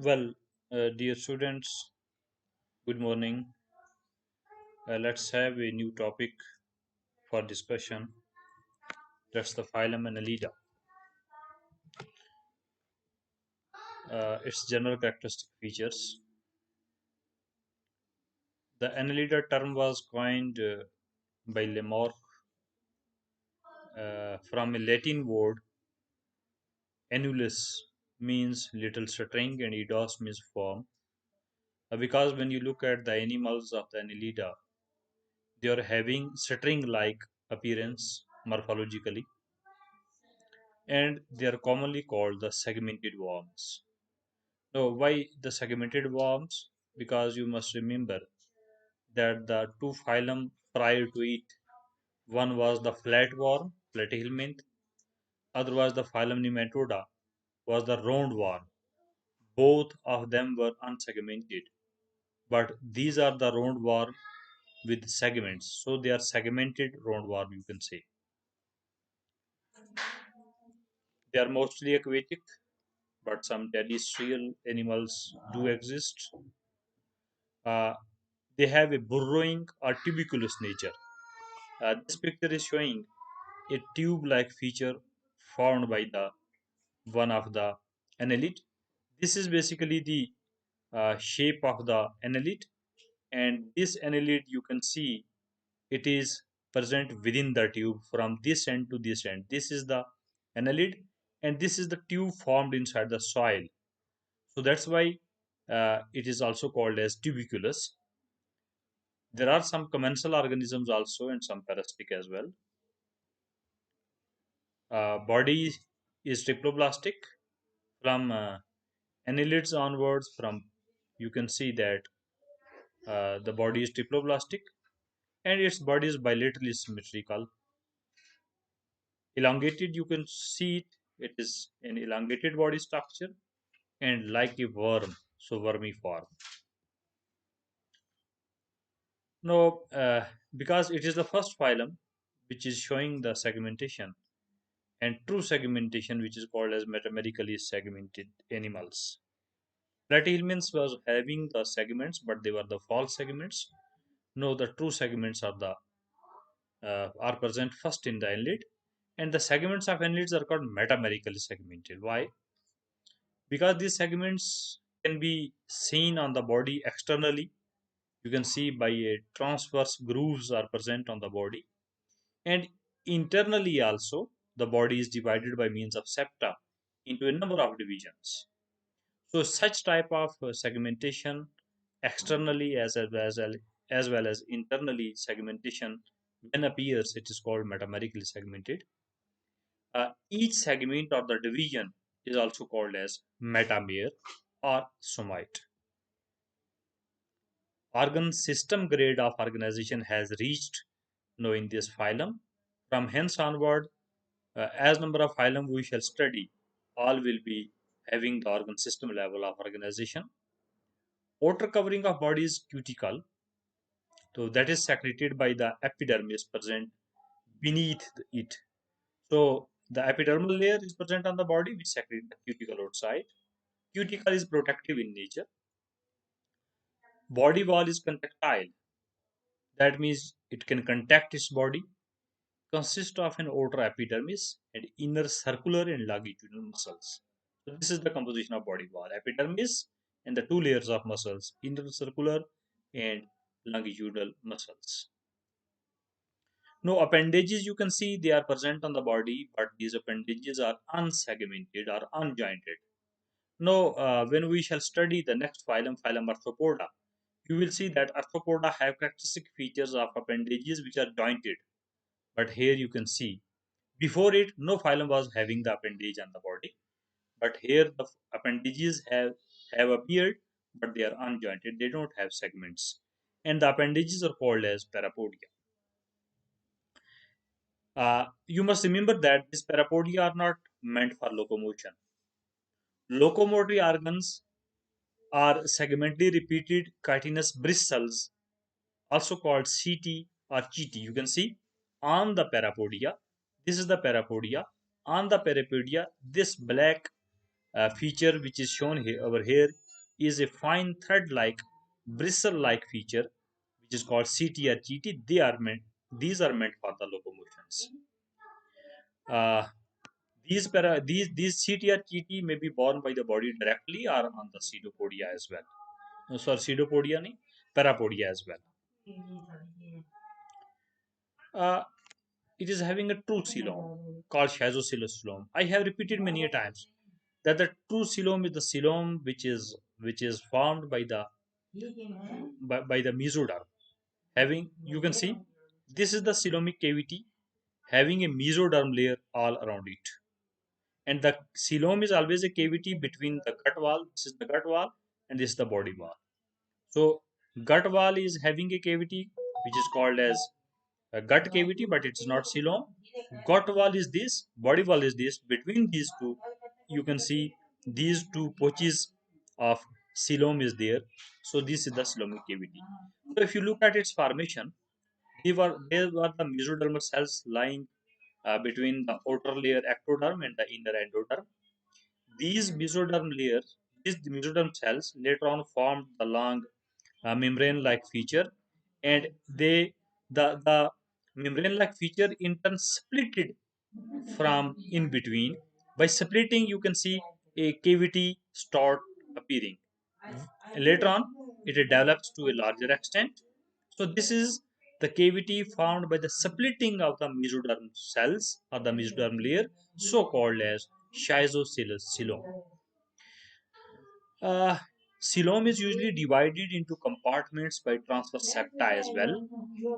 Well, dear students, good morning. Let's have a new topic for discussion. That's the phylum Annelida. Its general characteristic features. The Annelida term was coined by Lamarck from a Latin word annulus means little string and eidos means form. Because when you look at the animals of the Annelida, they are having string-like appearance morphologically, and they are commonly called the segmented worms. So why the segmented worms? Because you must remember that the two phylum prior to it, one was the flatworm, platyhelminth, other was the phylum Nematoda, was the roundworm. Both of them were unsegmented, but these are the roundworm with segments. So they are segmented roundworm, you can say. They are mostly aquatic, but some terrestrial animals do exist. Uh, they have a burrowing or tuberculous nature. This picture is showing a tube-like feature formed by the one of the annelid. This is basically the shape of the annelid, and this annelid you can see it is present within the tube from this end to this end. This is the annelid, and this is the tube formed inside the soil. So that's why it is also called as tuberculous. There are some commensal organisms also and some parasitic as well. Body is triploblastic from annelids onwards. From you can see that the body is triploblastic and its body is bilaterally symmetrical. Elongated, you can see it. It is an elongated body structure and like a worm, so vermiform. No, because it is the first phylum which is showing the segmentation and true segmentation, which is called as metamerically segmented animals. Platyhelminths was having the segments, but they were the false segments. No, the true segments are present first in the annelid, and the segments of annelids are called metamerically segmented. Why? Because these segments can be seen on the body externally. You can see by a transverse grooves are present on the body, and internally also the body is divided by means of septa into a number of divisions. So such type of segmentation externally as well as internally segmentation when appears, it is called metamerically segmented. Each segment or the division is also called as metamere or somite. Organ system grade of organization has reached now in this phylum. From hence onward, as number of phylum we shall study, all will be having the organ system level of organization. Outer covering of body is cuticle, so that is secreted by the epidermis present beneath it. So the epidermal layer is present on the body which secretes the cuticle outside. Cuticle is protective in nature. Body wall is contractile. That means it can contact its body. Consists of an outer epidermis and inner circular and longitudinal muscles. So this is the composition of body wall: epidermis and the two layers of muscles, inner circular and longitudinal muscles. No appendages, you can see they are present on the body, but these appendages are unsegmented or unjointed. Now, when we shall study the next phylum, phylum Arthropoda, you will see that Arthropoda have characteristic features of appendages which are jointed. But here you can see, before it, no phylum was having the appendage on the body. But here the appendages have appeared, but they are unjointed. They don't have segments. And the appendages are called as parapodia. You must remember that these parapodia are not meant for locomotion. Locomotory organs are segmentally repeated chitinous bristles, also called CT or GT. You can see on the parapodia. This is the parapodia. On the parapodia, this black feature which is shown here over here is a fine thread-like, bristle-like feature which is called CT or GT. These are meant for the locomotions. Uh, these CT or GT may be borne by the body directly or on the pseudopodia as well. No, sorry, pseudopodia nahi, parapodia as well. Uh, it is having a true coelom called schizocoelous coelom. I have repeated many a times that the true coelom is the coelom which is formed by the mesoderm. Having, you can see, this is the coelomic cavity having a mesoderm layer all around it, and the coelom is always a cavity between the gut wall. This is the gut wall, and this is the body wall. So gut wall is having a cavity which is called as a gut cavity, but it's not coelom. Gut wall is this, body wall is this. Between these two, you can see these two pouches of coelom is there. So this is the coelomic cavity. So if you look at its formation, there were the mesodermal cells lying between the outer layer ectoderm and the inner endoderm. These mesoderm cells later on formed the long membrane-like feature, and the membrane-like feature in turn splitted from in between. By splitting, you can see a cavity start appearing. Later on, it develops to a larger extent. So this is the cavity formed by the splitting of the mesoderm cells or the mesoderm layer, so called as schizocellus coelom. Uh, Coelom is usually divided into compartments by transverse septa as well.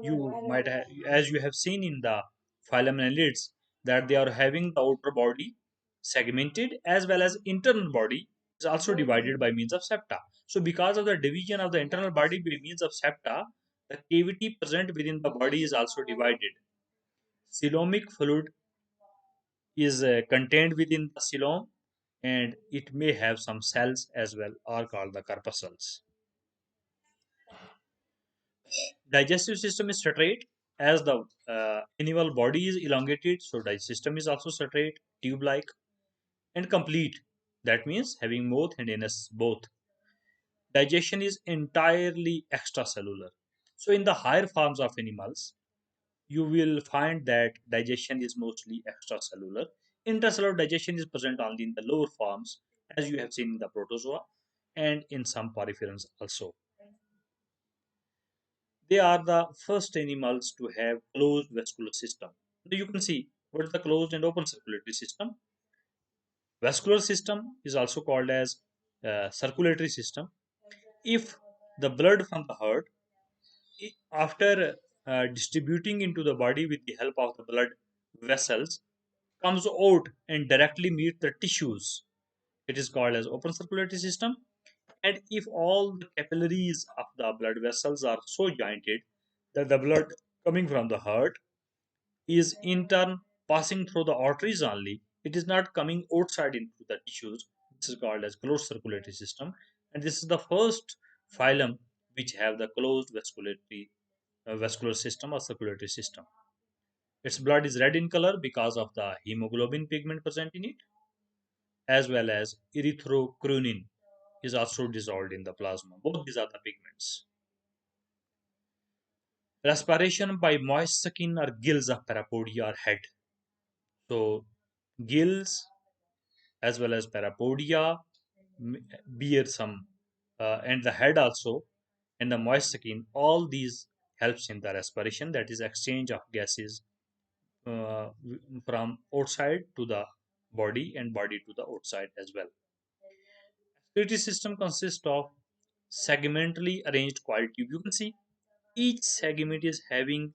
You might have, as you have seen in the phylum Annelids, that they are having the outer body segmented as well as internal body is also divided by means of septa. So, because of the division of the internal body by means of septa, the cavity present within the body is also divided. Coelomic fluid is contained within the coelom, and it may have some cells as well, are called the corpuscles. Digestive system is straight as the animal body is elongated, so digestive system is also straight, tube-like, and complete. That means having mouth and anus both. Digestion is entirely extracellular. So in the higher forms of animals, you will find that digestion is mostly extracellular. Intracellular digestion is present only in the lower forms, as you have seen in the protozoa and in some poriferates also. They are the first animals to have closed vascular system. Now you can see what is the closed and open circulatory system. Vascular system is also called as circulatory system. If the blood from the heart, after distributing into the body with the help of the blood vessels, comes out and directly meet the tissues, it is called as open circulatory system. And if all the capillaries of the blood vessels are so jointed that the blood coming from the heart is in turn passing through the arteries only, it is not coming outside into the tissues. This is called as closed circulatory system, and this is the first phylum which have the closed vascular system or circulatory system. Its blood is red in color because of the hemoglobin pigment present in it, as well as erythroquinone is also dissolved in the plasma. Both these are the pigments. Respiration by moist skin or gills of parapodia or head. So, gills as well as parapodia bear some, and the head also, and the moist skin. All these helps in the respiration, that is exchange of gases from outside to the body and body to the outside as well. Respiratory system consists of segmentally arranged coil tube. You can see each segment is having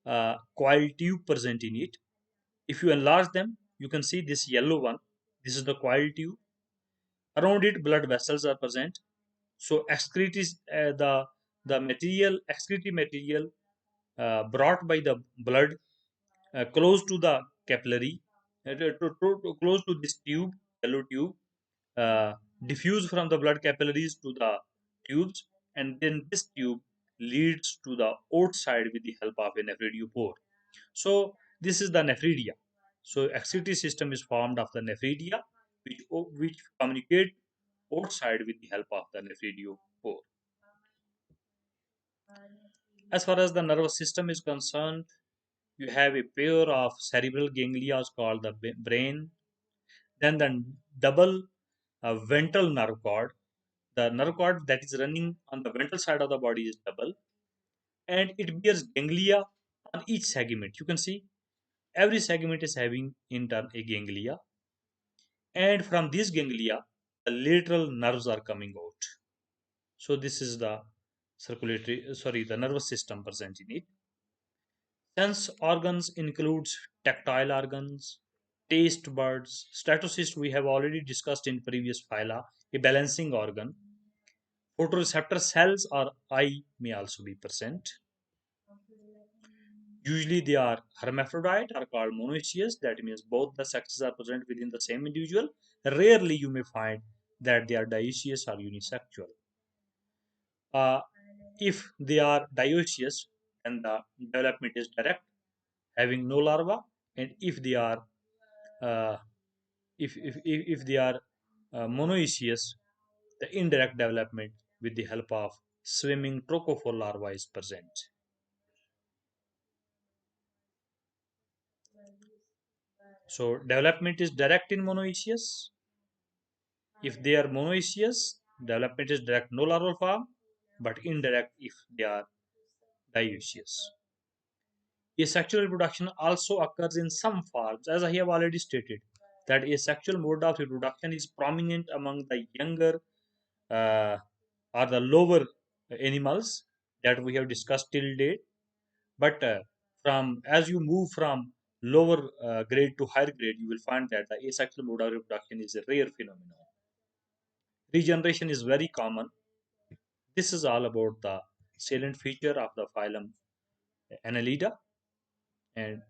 a coil tube present in it. If you enlarge them, you can see this yellow one. This is the coil tube. Around it, blood vessels are present. So the material excretory material brought by the blood close to the capillary, close to this tube, yellow tube, uh, diffuse from the blood capillaries to the tubes, and then this tube leads to the outside with the help of a nephridiophore. So this is the nephridia. So excretory system is formed of the nephridia, which communicate outside with the help of the nephridiopore. As far as the nervous system is concerned, you have a pair of cerebral ganglia called the brain, then the double ventral nerve cord. The nerve cord that is running on the ventral side of the body is double, and it bears ganglia on each segment. You can see every segment is having in turn a ganglia, and from these ganglia, the lateral nerves are coming out. So this is the the nervous system present in it. Sense organs includes tactile organs, taste buds, statocyst we have already discussed in previous phyla, a balancing organ. Photoreceptor cells or eye may also be present. Usually they are hermaphrodite or called monoecious, that means both the sexes are present within the same individual. Rarely you may find that they are dioecious or unisexual. Uh, if they are dioecious, then the development is direct, having no larva, and if they are uh, if they are monoecious, the indirect development with the help of swimming trochophore larva is present. So development is direct in monoecious. If they are monoecious, development is direct no larval form, but indirect if they are dioecious. Asexual reproduction also occurs in some forms, as I have already stated, that asexual mode of reproduction is prominent among the younger uh, or the lower animals that we have discussed till date. But from as you move from lower grade to higher grade, you will find that the asexual mode of reproduction is a rare phenomenon. Regeneration is very common. This is all about the salient feature of the phylum Annelida, and